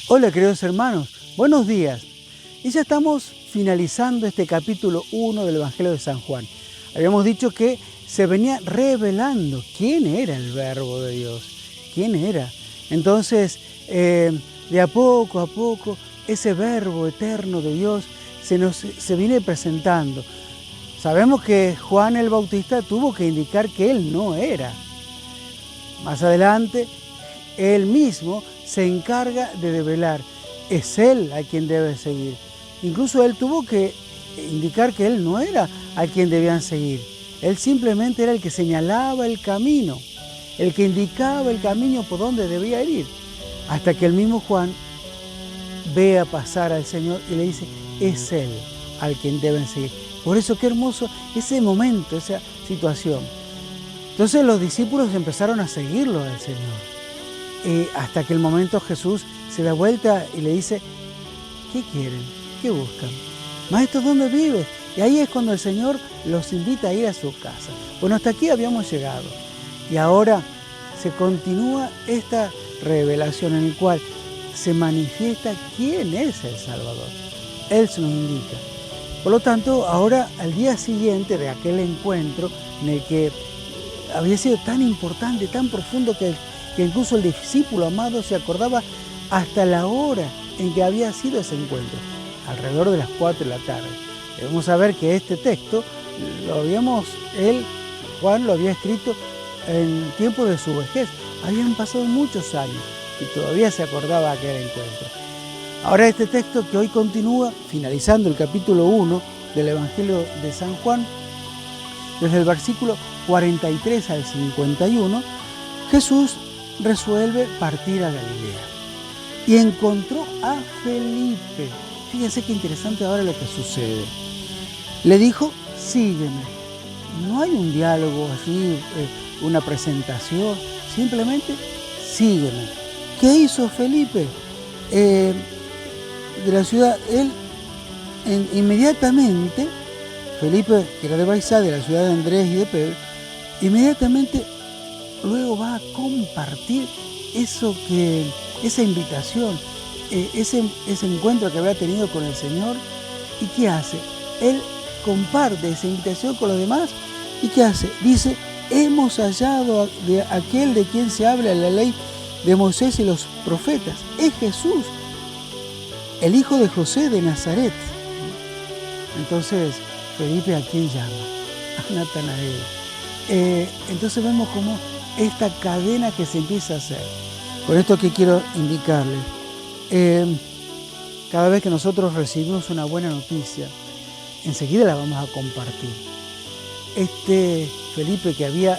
Hola queridos hermanos, buenos días. Y ya estamos finalizando este capítulo 1 del Evangelio de San Juan. Habíamos dicho que se venía revelando quién era el Verbo de Dios, quién era. Entonces, de a poco, ese Verbo eterno de Dios se viene presentando. Sabemos que Juan el Bautista tuvo que indicar que él no era. Más adelante, él mismo se encarga de develar. Es él a quien debe seguir. Incluso él tuvo que indicar que él no era a quien debían seguir. Él simplemente era el que señalaba el camino, el que indicaba el camino por donde debía ir. Hasta que el mismo Juan ve a pasar al Señor y le dice, es él al quien deben seguir. Por eso qué hermoso ese momento, esa situación. Entonces los discípulos empezaron a seguirlo al Señor. Hasta que el momento Jesús se da vuelta y le dice, ¿qué quieren? ¿Qué buscan? Maestro, ¿dónde vives? Y ahí es cuando el Señor los invita a ir a su casa. Bueno, hasta aquí habíamos llegado. Y ahora se continúa esta revelación en la cual se manifiesta quién es el Salvador. Él se nos indica. Por lo tanto, ahora al día siguiente de aquel encuentro en el que había sido tan importante, tan profundo que incluso el discípulo amado se acordaba hasta la hora en que había sido ese encuentro, alrededor de las 4 de la tarde. Debemos saber que este texto Juan lo había escrito en tiempo de su vejez. Habían pasado muchos años y todavía se acordaba de aquel encuentro. Ahora este texto que hoy continúa, finalizando el capítulo 1 del Evangelio de San Juan, desde el versículo 43 al 51, Jesús resuelve partir a Galilea y encontró a Felipe. Fíjense qué interesante ahora lo que sucede. Le dijo, sígueme. No hay un diálogo así, una presentación, simplemente sígueme. ¿Qué hizo Felipe? De la ciudad, inmediatamente, Felipe, que era de Baizá, de la ciudad de Andrés y de Pedro, inmediatamente luego va a compartir esa invitación, ese encuentro que había tenido con el Señor. ¿Y qué hace? Él comparte esa invitación con los demás. ¿Y qué hace? Dice, hemos hallado de aquel de quien se habla en la ley de Moisés y los profetas. Es Jesús, el hijo de José de Nazaret. Entonces, Felipe, ¿a quién llama? A Natanael. Entonces vemos cómo esta cadena que se empieza a hacer. Por esto que quiero indicarles, cada vez que nosotros recibimos una buena noticia, enseguida la vamos a compartir. Este Felipe que había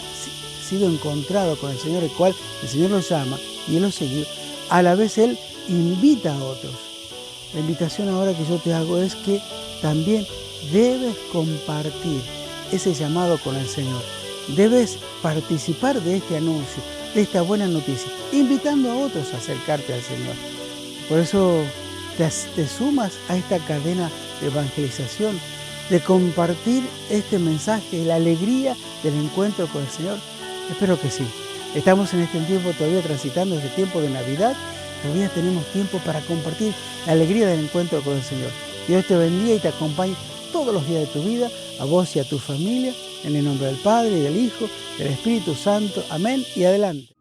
sido encontrado con el Señor, el cual el Señor lo llama y él lo siguió, a la vez él invita a otros. La invitación ahora que yo te hago es que también debes compartir ese llamado con el Señor. Debes participar de este anuncio, de esta buena noticia, invitando a otros a acercarte al Señor. Por eso te sumas a esta cadena de evangelización, de compartir este mensaje, la alegría del encuentro con el Señor. Espero que sí. Estamos en este tiempo todavía transitando este tiempo de Navidad. Todavía tenemos tiempo para compartir la alegría del encuentro con el Señor. Dios te bendiga y te acompañe todos los días de tu vida, a vos y a tu familia, en el nombre del Padre, y del Hijo, del Espíritu Santo. Amén y adelante.